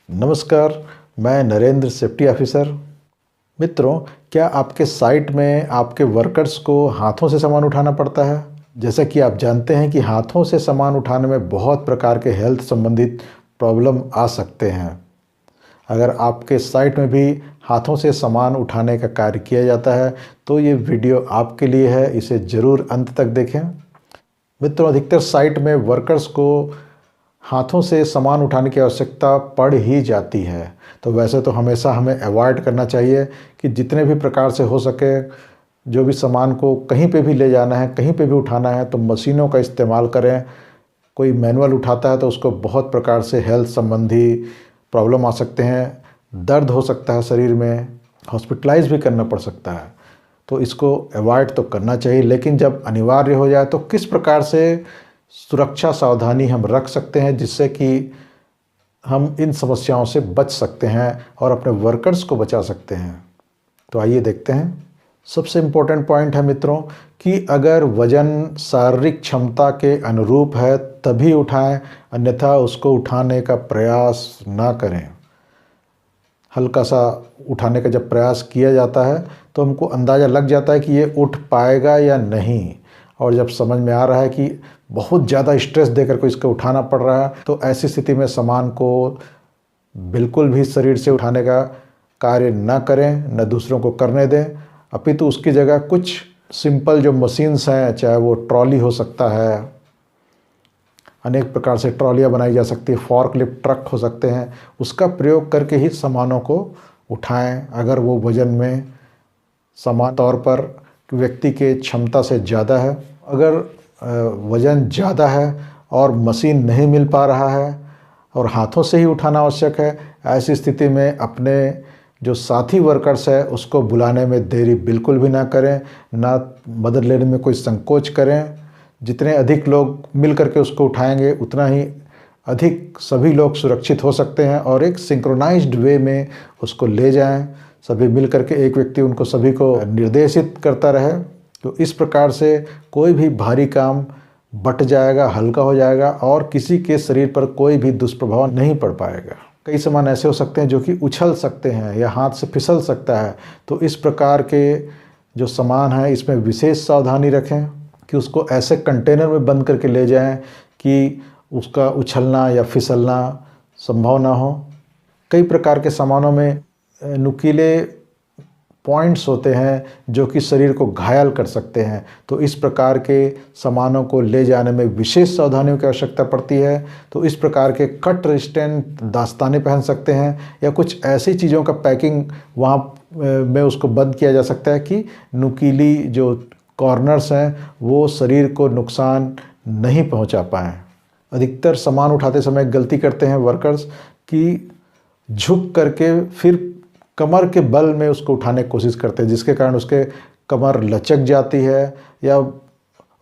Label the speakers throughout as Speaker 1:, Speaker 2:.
Speaker 1: नमस्कार, मैं Narendra safety officer. मित्रों, क्या आपके साइट में आपके वर्कर्स को हाथों से सामान उठाना पड़ता है? जैसा कि आप जानते हैं कि हाथों से सामान उठाने में बहुत प्रकार के हेल्थ संबंधित प्रॉब्लम आ सकते हैं। अगर आपके साइट में भी हाथों से सामान उठाने का कार्य किया जाता है तो ये वीडियो आपके लिए है, इसे ज़रूर अंत तक देखें। मित्रों, अधिकतर साइट में वर्कर्स को हाथों से सामान उठाने की आवश्यकता पड़ ही जाती है। तो वैसे तो हमेशा हमें अवॉइड करना चाहिए कि जितने भी प्रकार से हो सके, जो भी सामान को कहीं पे भी ले जाना है, कहीं पे भी उठाना है तो मशीनों का इस्तेमाल करें। कोई मैनुअल उठाता है तो उसको बहुत प्रकार से हेल्थ संबंधी प्रॉब्लम आ सकते हैं, दर्द हो सकता है शरीर में, हॉस्पिटलाइज भी करना पड़ सकता है। तो इसको अवॉइड तो करना चाहिए, लेकिन जब अनिवार्य हो जाए तो किस प्रकार से सुरक्षा सावधानी हम रख सकते हैं जिससे कि हम इन समस्याओं से बच सकते हैं और अपने वर्कर्स को बचा सकते हैं। तो आइए देखते हैं। सबसे इम्पोर्टेंट पॉइंट है मित्रों कि अगर वज़न शारीरिक क्षमता के अनुरूप है तभी उठाएं, अन्यथा उसको उठाने का प्रयास ना करें। हल्का सा उठाने का जब प्रयास किया जाता है तो हमको अंदाज़ा लग जाता है कि ये उठ पाएगा या नहीं, और जब समझ में आ रहा है कि बहुत ज़्यादा स्ट्रेस देकर को इसको उठाना पड़ रहा है तो ऐसी स्थिति में सामान को बिल्कुल भी शरीर से उठाने का कार्य न करें, न दूसरों को करने दें। अपितु उसकी जगह कुछ सिंपल जो मशीन्स हैं, चाहे वो ट्रॉली हो सकता है, अनेक प्रकार से ट्रॉलियाँ बनाई जा सकती है, फॉर्कलिफ्ट ट्रक हो सकते हैं, उसका प्रयोग करके ही सामानों को उठाएं। अगर वो वज़न में समान तौर पर व्यक्ति के क्षमता से ज़्यादा है, अगर वज़न ज़्यादा है और मशीन नहीं मिल पा रहा है और हाथों से ही उठाना आवश्यक है, ऐसी स्थिति में अपने जो साथी वर्कर्स है उसको बुलाने में देरी बिल्कुल भी ना करें, ना मदद लेने में कोई संकोच करें। जितने अधिक लोग मिल करके उसको उठाएंगे उतना ही अधिक सभी लोग सुरक्षित हो सकते हैं और एक सिंक्रोनाइज्ड वे में उसको ले जाएं। सभी मिल करके एक व्यक्ति उनको सभी को निर्देशित करता रहे, तो इस प्रकार से कोई भी भारी काम बट जाएगा, हल्का हो जाएगा और किसी के शरीर पर कोई भी दुष्प्रभाव नहीं पड़ पाएगा। कई सामान ऐसे हो सकते हैं जो कि उछल सकते हैं या हाथ से फिसल सकता है, तो इस प्रकार के जो सामान है इसमें विशेष सावधानी रखें कि उसको ऐसे कंटेनर में बंद करके ले जाएं कि उसका उछलना या फिसलना संभव ना हो। कई प्रकार के सामानों में नुकीले पॉइंट्स होते हैं जो कि शरीर को घायल कर सकते हैं, तो इस प्रकार के सामानों को ले जाने में विशेष सावधानियों की आवश्यकता पड़ती है। तो इस प्रकार के कट रेजिस्टेंट दास्ताने पहन सकते हैं या कुछ ऐसी चीज़ों का पैकिंग वहाँ में उसको बंद किया जा सकता है कि नुकीली जो कॉर्नर्स हैं वो शरीर को नुकसान नहीं पहुँचा पाएँ। अधिकतर सामान उठाते समय गलती करते हैं वर्कर्स कि झुक करके फिर कमर के बल में उसको उठाने की कोशिश करते हैं, जिसके कारण उसके कमर लचक जाती है या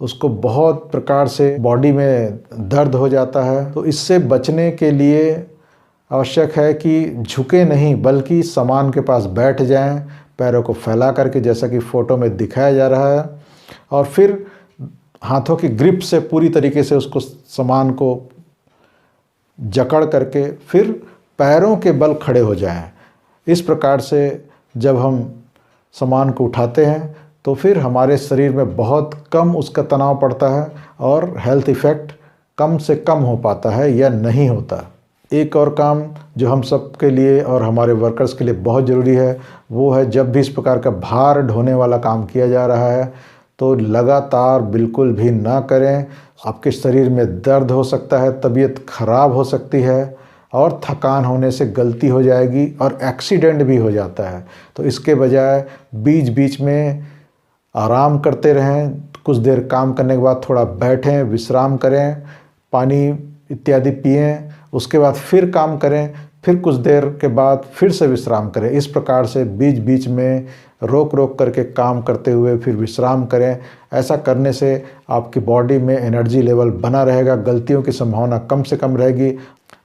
Speaker 1: उसको बहुत प्रकार से बॉडी में दर्द हो जाता है। तो इससे बचने के लिए आवश्यक है कि झुके नहीं बल्कि सामान के पास बैठ जाएं, पैरों को फैला करके, जैसा कि फ़ोटो में दिखाया जा रहा है, और फिर हाथों की ग्रिप से पूरी तरीके से उसको सामान को जकड़ करके फिर पैरों के बल खड़े हो जाएं। इस प्रकार से जब हम सामान को उठाते हैं तो फिर हमारे शरीर में बहुत कम उसका तनाव पड़ता है और हेल्थ इफ़ेक्ट कम से कम हो पाता है या नहीं होता। एक और काम जो हम सब के लिए और हमारे वर्कर्स के लिए बहुत ज़रूरी है वो है, जब भी इस प्रकार का भार ढोने वाला काम किया जा रहा है तो लगातार बिल्कुल भी ना करें। आपके शरीर में दर्द हो सकता है, तबीयत खराब हो सकती है और थकान होने से गलती हो जाएगी और एक्सीडेंट भी हो जाता है। तो इसके बजाय बीच बीच में आराम करते रहें, कुछ देर काम करने के बाद थोड़ा बैठें, विश्राम करें, पानी इत्यादि पिएं, उसके बाद फिर काम करें, फिर कुछ देर के बाद फिर से विश्राम करें। इस प्रकार से बीच बीच में रोक रोक करके काम करते हुए फिर विश्राम करें। ऐसा करने से आपकी बॉडी में एनर्जी लेवल बना रहेगा, गलतियों की संभावना कम से कम रहेगी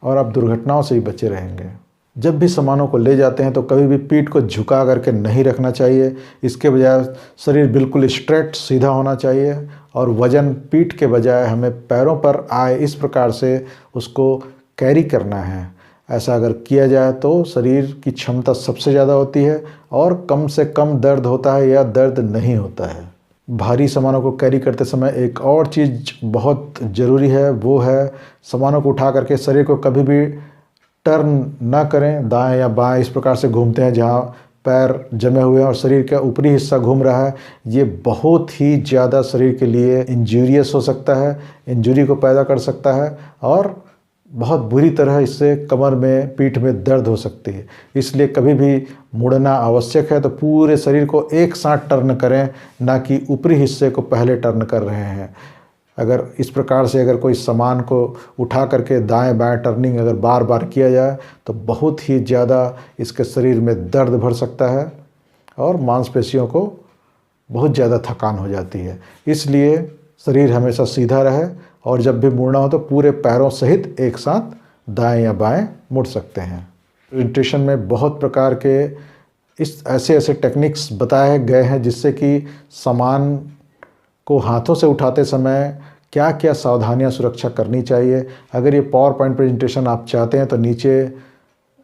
Speaker 1: और आप दुर्घटनाओं से भी बचे रहेंगे। जब भी सामानों को ले जाते हैं तो कभी भी पीठ को झुका करके नहीं रखना चाहिए, इसके बजाय शरीर बिल्कुल स्ट्रेट सीधा होना चाहिए और वज़न पीठ के बजाय हमें पैरों पर आए इस प्रकार से उसको कैरी करना है। ऐसा अगर किया जाए तो शरीर की क्षमता सबसे ज़्यादा होती है और कम से कम दर्द होता है या दर्द नहीं होता है। भारी सामानों को कैरी करते समय एक और चीज़ बहुत ज़रूरी है, वो है सामानों को उठा करके शरीर को कभी भी टर्न ना करें, दाएं या बाएं इस प्रकार से घूमते हैं जहां पैर जमे हुए हैं और शरीर का ऊपरी हिस्सा घूम रहा है। ये बहुत ही ज़्यादा शरीर के लिए इंजूरियस हो सकता है, इंजरी को पैदा कर सकता है और बहुत बुरी तरह इससे कमर में, पीठ में दर्द हो सकती है। इसलिए कभी भी मुड़ना आवश्यक है तो पूरे शरीर को एक साथ टर्न करें, ना कि ऊपरी हिस्से को पहले टर्न कर रहे हैं। अगर इस प्रकार से अगर कोई सामान को उठा करके दाएं बाएं टर्निंग अगर बार बार किया जाए तो बहुत ही ज़्यादा इसके शरीर में दर्द भर सकता है और मांसपेशियों को बहुत ज़्यादा थकान हो जाती है। इसलिए शरीर हमेशा सीधा रहे और जब भी मुड़ना हो तो पूरे पैरों सहित एक साथ दाएं या बाएं मुड़ सकते हैं। प्रेजेंटेशन में बहुत प्रकार के ऐसे टेक्निक्स बताए गए हैं जिससे कि सामान को हाथों से उठाते समय क्या क्या सावधानियां सुरक्षा करनी चाहिए। अगर ये पावर पॉइंट प्रेजेंटेशन आप चाहते हैं तो नीचे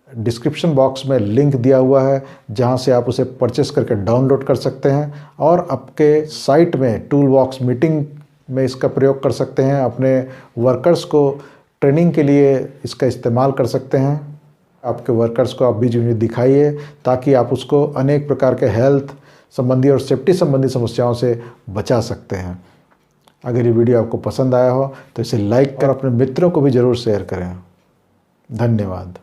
Speaker 1: डिस्क्रिप्शन बॉक्स में लिंक दिया हुआ है जहां से आप उसे परचेस करके डाउनलोड कर सकते हैं और आपके साइट में टूल बॉक्स मीटिंग में इसका प्रयोग कर सकते हैं। अपने वर्कर्स को ट्रेनिंग के लिए इसका इस्तेमाल कर सकते हैं। आपके वर्कर्स को आप बीच में दिखाइए ताकि आप उसको अनेक प्रकार के हेल्थ संबंधी और सेफ्टी संबंधी समस्याओं से बचा सकते हैं। अगर ये वीडियो आपको पसंद आया हो तो इसे लाइक कर अपने मित्रों को भी ज़रूर शेयर करें। धन्यवाद।